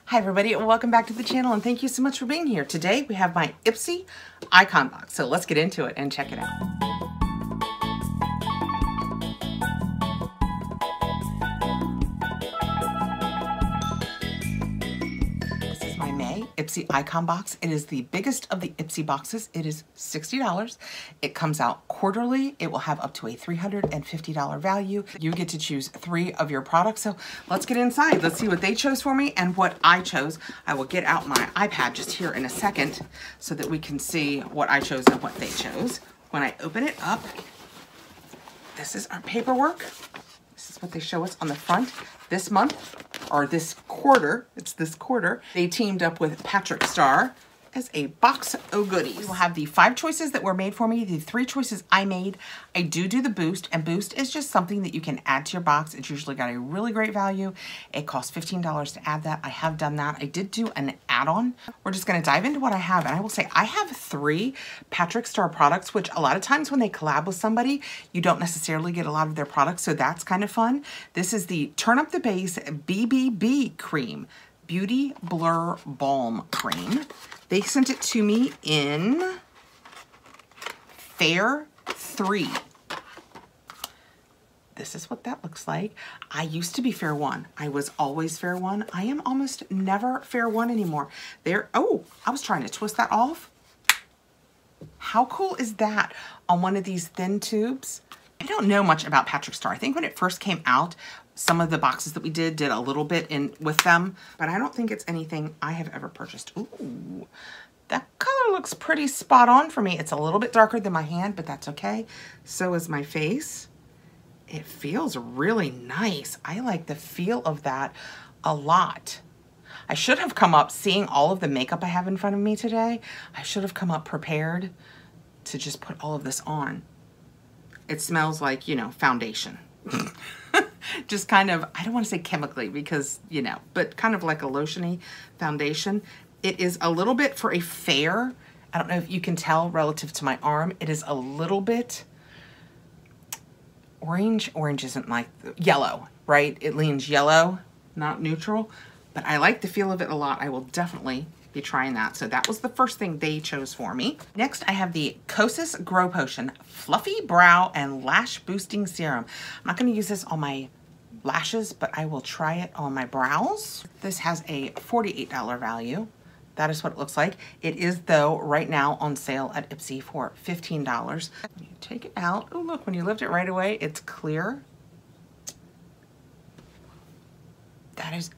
Hi everybody, and welcome back to the channel, and thank you so much for being here. Today we have my Ipsy Icon box, so let's get into it and check it out. This is my May Ipsy Icon box. It is the biggest of the Ipsy boxes. It is $60. It comes out quarterly. It will have up to a $350 value. You get to choose 3 of your products. So let's get inside. Let's see what they chose for me and what I chose. I will get out my iPad just here in a second so that we can see what I chose and what they chose. When I open it up, this is our paperwork. This is what they show us on the front. This month, or this quarter, it's this quarter, they teamed up with Patrick Star as a box of goodies. We will have the 5 choices that were made for me, the 3 choices I made. I do the boost, and boost is just something that you can add to your box. It's usually got a really great value. It costs $15 to add that. I have done that. I did do an add-on. We're just gonna dive into what I have, and I will say I have 3 Patrick Star products, which a lot of times when they collab with somebody, you don't necessarily get a lot of their products, so that's kind of fun. This is the Turn Up the Base BBB Cream, Beauty Blur Balm Cream. They sent it to me in Fair 3. This is what that looks like. I used to be Fair 1. I was always Fair 1. I am almost never Fair 1 anymore. Oh, I was trying to twist that off. How cool is that on one of these thin tubes? I don't know much about Patrick Star. I think when it first came out, some of the boxes that we did a little bit in with them, but I don't think it's anything I have ever purchased. Ooh, that color looks pretty spot on for me. It's a little bit darker than my hand, but that's okay. So is my face. It feels really nice. I like the feel of that a lot. I should have come up, seeing all of the makeup I have in front of me today, I should have come up prepared to just put all of this on. It smells like, you know, foundation. Just kind of, I don't want to say chemically because, you know, but kind of like a lotiony foundation. It is a little bit for a fair. I don't know if you can tell relative to my arm. It is a little bit orange. Orange isn't like yellow, right? It leans yellow, not neutral, but I like the feel of it a lot. I will definitely be trying that. So that was the first thing they chose for me. Next, I have the Kosas Grow Potion Fluffy Brow and Lash Boosting Serum. I'm not going to use this on my lashes, but I will try it on my brows. This has a $48 value. That is what it looks like. It is, though, right now on sale at Ipsy for $15. When you take it out, oh look, when you lift it right away, it's clear. That is,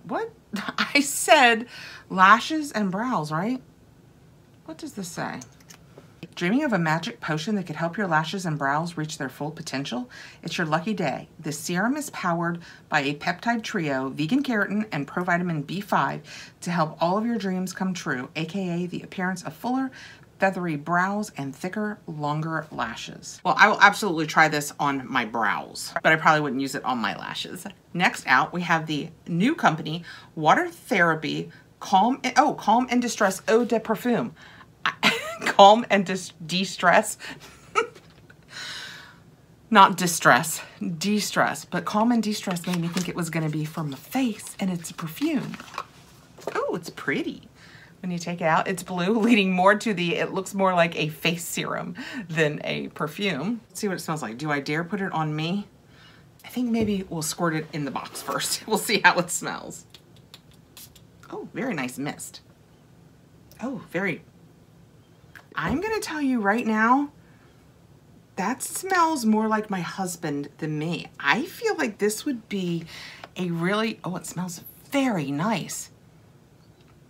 what? I said lashes and brows, right? What does this say? Dreaming of a magic potion that could help your lashes and brows reach their full potential? It's your lucky day. This serum is powered by a peptide trio, vegan keratin, and provitamin B5 to help all of your dreams come true, aka the appearance of fuller, feathery brows and thicker, longer lashes. Well, I will absolutely try this on my brows, but I probably wouldn't use it on my lashes. Next out, we have the new company, Water Therapy Calm and Distress Eau de Parfum. Calm and de-stress. Not distress, de-stress, but calm and de-stress made me think it was gonna be from the face, and it's a perfume. Oh, it's pretty. When you take it out, it's blue, leading more to it looks more like a face serum than a perfume. Let's see what it smells like. Do I dare put it on me? I think maybe we'll squirt it in the box first. We'll see how it smells. Oh, very nice mist. Oh, I'm gonna tell you right now, that smells more like my husband than me. I feel like this would be a really, oh, it smells very nice.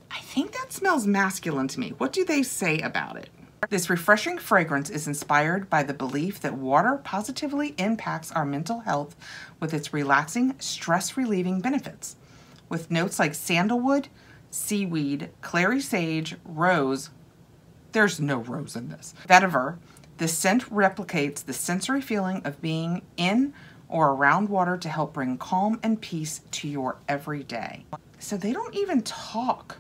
I think that smells masculine to me. What do they say about it? This refreshing fragrance is inspired by the belief that water positively impacts our mental health with its relaxing, stress-relieving benefits. With notes like sandalwood, seaweed, clary sage, rose. There's no rose in this. Vetiver. The scent replicates the sensory feeling of being in or around water to help bring calm and peace to your everyday. So they don't even talk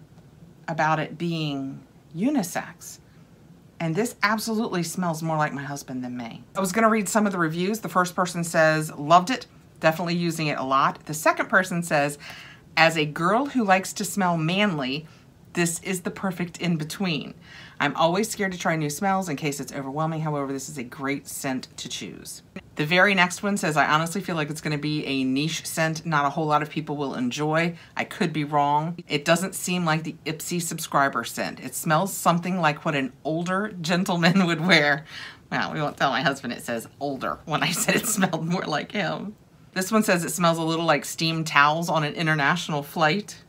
about it being unisex. And this absolutely smells more like my husband than me. I was gonna read some of the reviews. The first person says, loved it, definitely using it a lot. The second person says, As a girl who likes to smell manly, this is the perfect in-between. I'm always scared to try new smells in case it's overwhelming. However, this is a great scent to choose. The very next one says, I honestly feel like it's going to be a niche scent not a whole lot of people will enjoy. I could be wrong. It doesn't seem like the Ipsy subscriber scent. It smells something like what an older gentleman would wear. Well, we won't tell my husband it says older when I said it smelled more like him. This one says it smells a little like steamed towels on an international flight.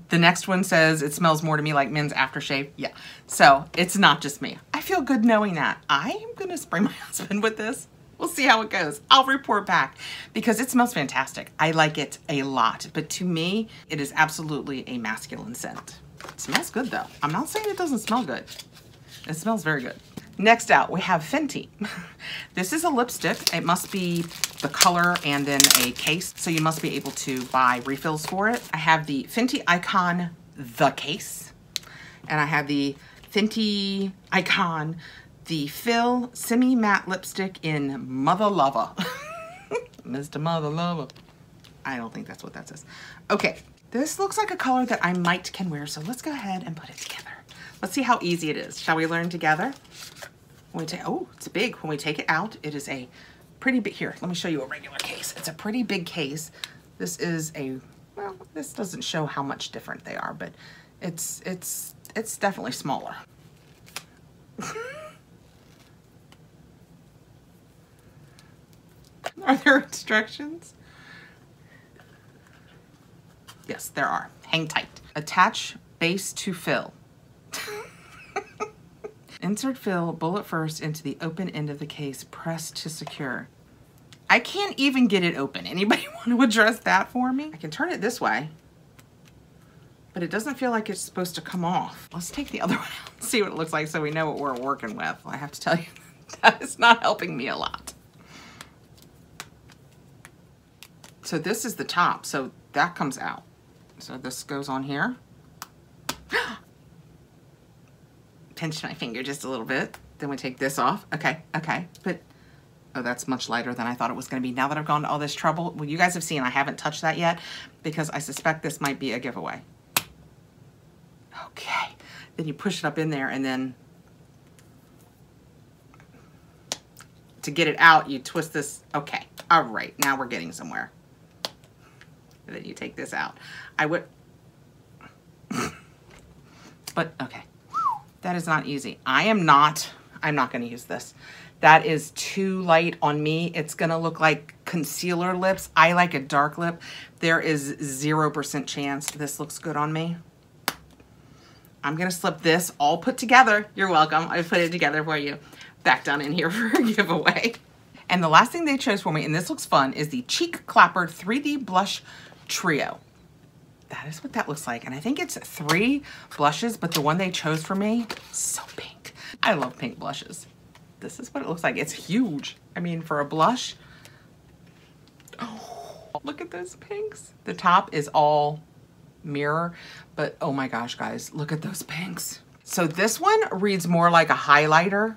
The next one says it smells more to me like men's aftershave. Yeah, so it's not just me. I feel good knowing that. I am gonna spray my husband with this. We'll see how it goes. I'll report back because it smells fantastic. I like it a lot, but to me, it is absolutely a masculine scent. It smells good though. I'm not saying it doesn't smell good. It smells very good. Next out, we have Fenty. This is a lipstick. It must be the color and then a case, so you must be able to buy refills for it. I have the Fenty Icon, the case, and I have the Fenty Icon, the Fill Semi-Matte Lipstick in Mother Lover. Mr. Mother Lover. I don't think that's what that says. Okay, this looks like a color that I might can wear, so let's go ahead and put it together. Let's see how easy it is. Shall we learn together? When we take, oh, it's big. When we take it out, it is a pretty big, here, let me show you a regular case. It's a pretty big case. This is a, well, this doesn't show how much different they are, but it's definitely smaller. Are there instructions? Yes, there are. Hang tight. Attach base to fill. Insert fill bullet first into the open end of the case. Press to secure. I can't even get it open. Anybody want to address that for me? I can turn it this way, but it doesn't feel like it's supposed to come off. Let's take the other one out and see what it looks like so we know what we're working with. I have to tell you, that is not helping me a lot. So this is the top, so that comes out. So this goes on here. Pinch my finger just a little bit. Then we take this off. Okay, but oh, that's much lighter than I thought it was gonna be. Now that I've gone to all this trouble, well, you guys have seen I haven't touched that yet because I suspect this might be a giveaway. Okay, then you push it up in there and then to get it out, you twist this. Okay, all right, now we're getting somewhere. And then you take this out. I would, but okay. That is not easy. I'm not gonna use this. That is too light on me. It's gonna look like concealer lips. I like a dark lip. There is 0% chance this looks good on me. I'm gonna slip this all put together. You're welcome. I put it together for you. Back down in here for a giveaway. And the last thing they chose for me, and this looks fun, is the Cheek Clapper 3D Blush Trio. That is what that looks like. And I think it's 3 blushes, but the one they chose for me, so pink. I love pink blushes. This is what it looks like. It's huge. I mean, for a blush. Oh, look at those pinks. The top is all mirror, but oh my gosh, guys, look at those pinks. So this one reads more like a highlighter.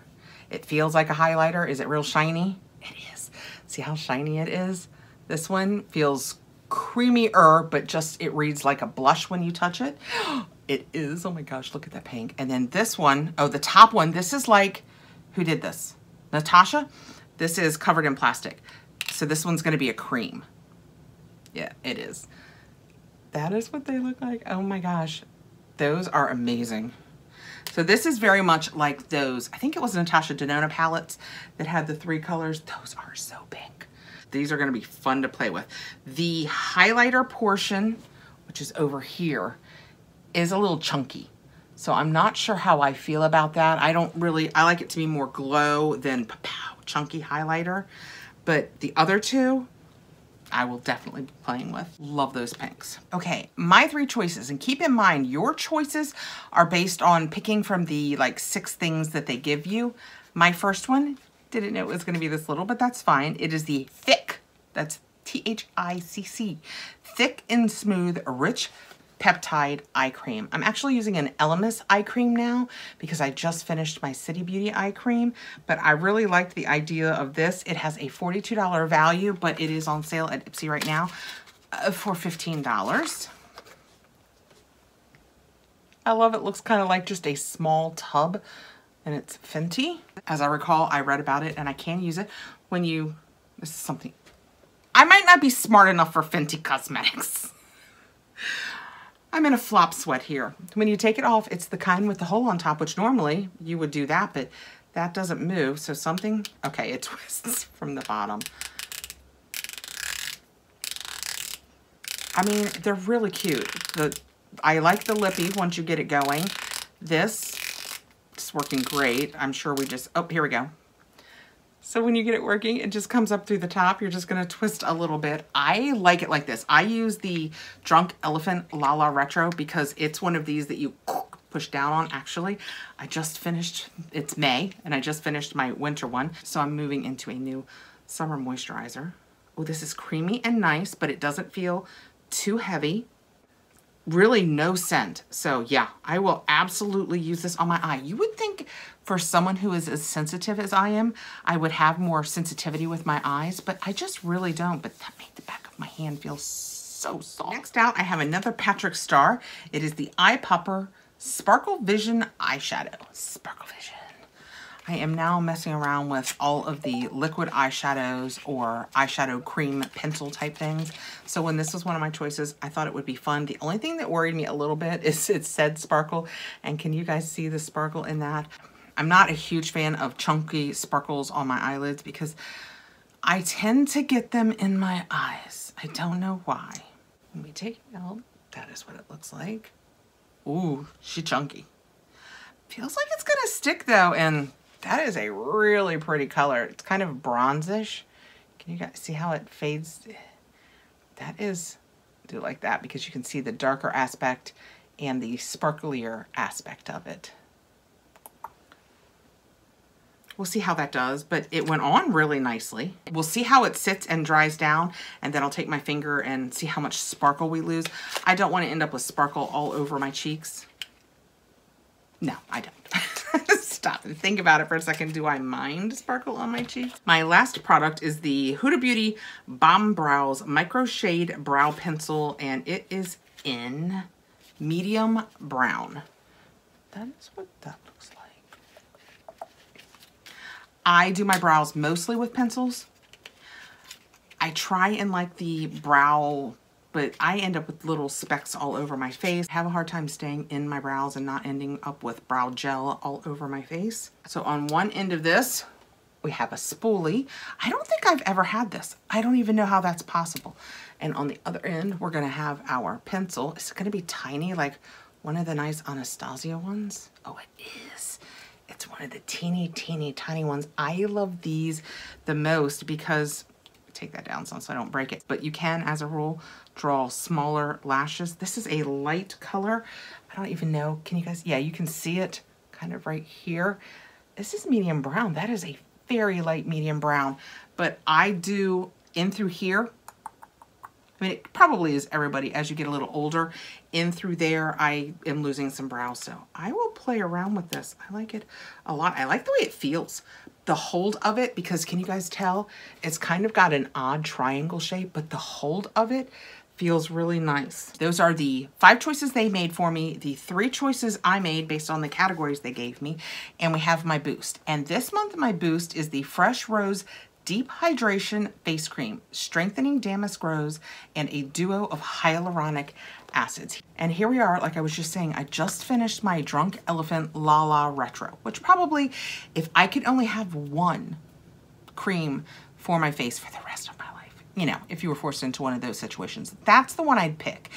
It feels like a highlighter. Is it real shiny? It is. See how shiny it is? This one feels creamier, but just it reads like a blush when you touch it. It is. Oh my gosh, look at that pink. And then this one, oh, the top one, this is like, who did this? Natasha? This is covered in plastic. So this one's gonna be a cream. Yeah, it is. That is what they look like. Oh my gosh, those are amazing. So this is very much like those, I think it was Natasha Denona palettes that had the 3 colors. Those are so pink. These are gonna be fun to play with. The highlighter portion, which is over here, is a little chunky. So I'm not sure how I feel about that. I like it to be more glow than chunky highlighter. But the other 2, I will definitely be playing with. Love those pinks. Okay, my 3 choices, and keep in mind, your choices are based on picking from the like 6 things that they give you. My first one, didn't know it was gonna be this little, but that's fine. It is the Thick, that's T-H-I-C-C, Thick and Smooth Rich Peptide Eye Cream. I'm actually using an Elemis eye cream now because I just finished my City Beauty eye cream, but I really liked the idea of this. It has a $42 value, but it is on sale at Ipsy right now for $15. I love it. Looks kind of like just a small tub, and it's Fenty. As I recall, I read about it, and I can use it when you, this is something, I might not be smart enough for Fenty Cosmetics. I'm in a flop sweat here. When you take it off, it's the kind with the hole on top, which normally you would do that, but that doesn't move. So something, okay, it twists from the bottom. I mean, they're really cute. I like the lippy once you get it going. This is working great. I'm sure we just, oh, here we go. So when you get it working, it just comes up through the top. You're just gonna twist a little bit. I like it like this. I use the Drunk Elephant Lala Retro because it's one of these that you push down on. Actually, I just finished, it's May, and I just finished my winter one. So I'm moving into a new summer moisturizer. Oh, this is creamy and nice, but it doesn't feel too heavy. Really no scent. So yeah, I will absolutely use this on my eye. You would think for someone who is as sensitive as I am, I would have more sensitivity with my eyes, but I just really don't. But that made the back of my hand feel so soft. Next out, I have another Patrick Star. It is the Eye Popper Sparkle Vision Eyeshadow. Sparkle Vision. I am now messing around with all of the liquid eyeshadows or eyeshadow cream pencil type things. So when this was one of my choices, I thought it would be fun. The only thing that worried me a little bit is it said sparkle. And can you guys see the sparkle in that? I'm not a huge fan of chunky sparkles on my eyelids because I tend to get them in my eyes. I don't know why. When we take it out, that is what it looks like. Ooh, she's chunky. Feels like it's gonna stick though, and that is a really pretty color. It's kind of bronzish. Can you guys see how it fades? That is, do like that because you can see the darker aspect and the sparklier aspect of it. We'll see how that does, but it went on really nicely. We'll see how it sits and dries down, and then I'll take my finger and see how much sparkle we lose. I don't want to end up with sparkle all over my cheeks. No, I don't. Stop and think about it for a second. Do I mind sparkle on my cheeks? My last product is the Huda Beauty Balm Brows Micro Shade Brow Pencil, and it is in medium brown. That is what that looks like. I do my brows mostly with pencils. I try and like the brow, but I end up with little specks all over my face. I have a hard time staying in my brows and not ending up with brow gel all over my face. So on one end of this, we have a spoolie. I don't think I've ever had this. I don't even know how that's possible. And on the other end, we're gonna have our pencil. It's gonna be tiny, like one of the nice Anastasia ones. Oh, it is. It's one of the teeny, teeny, tiny ones. I love these the most because, take that down so I don't break it, but you can, as a rule, draw smaller lashes. This is a light color. I don't even know, can you guys, yeah, you can see it kind of right here. This is medium brown. That is a very light medium brown, but I do in through here. I mean, it probably is everybody as you get a little older. In through there, I am losing some brows, so I will play around with this. I like it a lot. I like the way it feels. The hold of it, because can you guys tell? It's kind of got an odd triangle shape, but the hold of it feels really nice. Those are the 5 choices they made for me, the 3 choices I made based on the categories they gave me, and we have my boost. And this month, my boost is the Fresh Rose Deep Hydration Face Cream, Strengthening Damask Rose, and a duo of hyaluronic acids. And here we are, like I was just saying, I just finished my Drunk Elephant Lala Retro, which probably, if I could only have one cream for my face for the rest of my life, you know, if you were forced into one of those situations, that's the one I'd pick.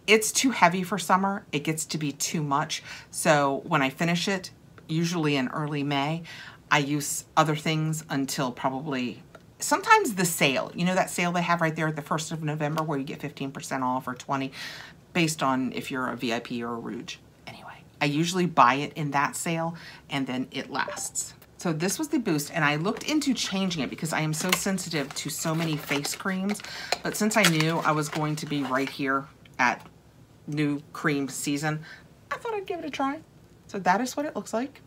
It's too heavy for summer. It gets to be too much. So when I finish it, usually in early May, I use other things until probably, sometimes the sale, you know that sale they have right there at the 1st of November where you get 15% off or 20 based on if you're a VIP or a Rouge. Anyway, I usually buy it in that sale and then it lasts. So this was the boost, and I looked into changing it because I am so sensitive to so many face creams, but since I knew I was going to be right here at new cream season, I thought I'd give it a try. So that is what it looks like.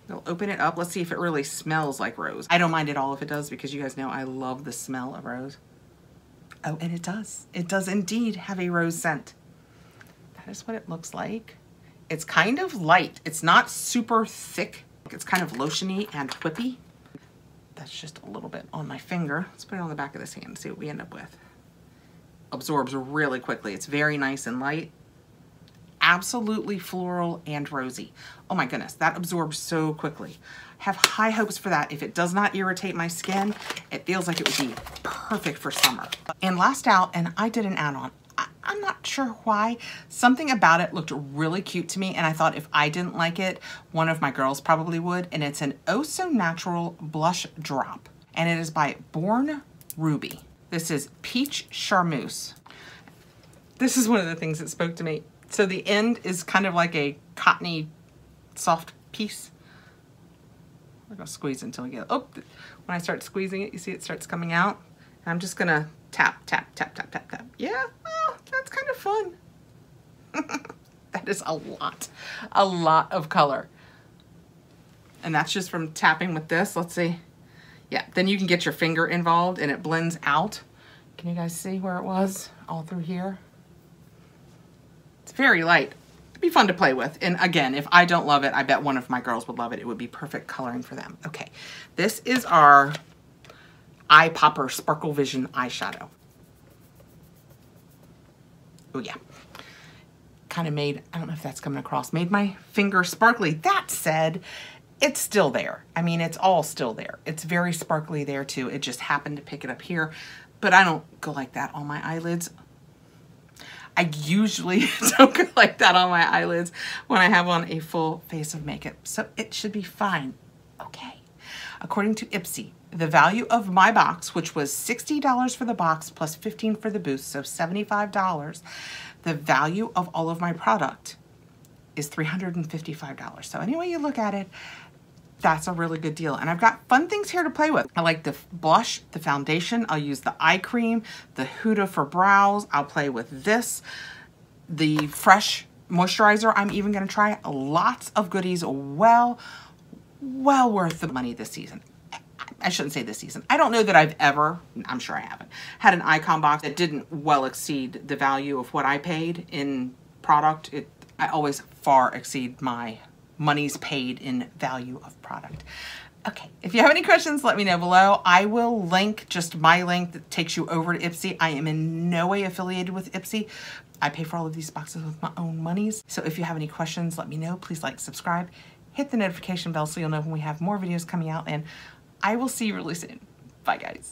I'll open it up. Let's see if it really smells like rose. I don't mind at all if it does because you guys know I love the smell of rose. Oh, and it does. It does indeed have a rose scent. That is what it looks like. It's kind of light. It's not super thick. It's kind of lotiony and whippy. That's just a little bit on my finger. Let's put it on the back of this hand and see what we end up with. Absorbs really quickly. It's very nice and light. Absolutely floral and rosy. Oh my goodness, that absorbs so quickly. I have high hopes for that. If it does not irritate my skin, it feels like it would be perfect for summer. And last out, and I did an add-on. I'm not sure why. Something about it looked really cute to me, and I thought if I didn't like it, one of my girls probably would. And it's an Oh So Natural blush drop, and it is by Born Ruby. This is Peach Charmeuse. This is one of the things that spoke to me. So the end is kind of like a cottony, soft piece. I'm gonna squeeze until we get, oh, when I start squeezing it, you see it starts coming out. And I'm just gonna tap, tap, tap, tap, tap, tap. Yeah, oh, that's kind of fun. That is a lot of color. And that's just from tapping with this. Let's see. Yeah, then you can get your finger involved and it blends out. Can you guys see where it was all through here? It's very light. It'd be fun to play with. And again, if I don't love it, I bet one of my girls would love it. It would be perfect coloring for them. Okay, this is our Eye Popper Sparkle Vision eyeshadow. Oh yeah. Kind of made, I don't know if that's coming across, made my finger sparkly. That said, it's still there. I mean, it's all still there. It's very sparkly there too. It just happened to pick it up here, but I don't go like that on my eyelids. I usually don't go like that on my eyelids when I have on a full face of makeup. So it should be fine. Okay. According to Ipsy, the value of my box, which was $60 for the box plus $15 for the boost, so $75, the value of all of my product is $355. So any way you look at it, that's a really good deal. And I've got fun things here to play with. I like the blush, the foundation. I'll use the eye cream, the Huda for brows. I'll play with this, the Fresh moisturizer. I'm even gonna try lots of goodies. Well worth the money this season. I shouldn't say this season. I don't know that I've ever, I'm sure I haven't, had an icon box that didn't well exceed the value of what I paid in product. I always far exceed my monies paid in value of product. Okay, if you have any questions, let me know below. I will link just my link that takes you over to Ipsy. I am in no way affiliated with Ipsy. I pay for all of these boxes with my own monies. So if you have any questions, let me know. Please like, subscribe, hit the notification bell so you'll know when we have more videos coming out, and I will see you really soon. Bye, guys.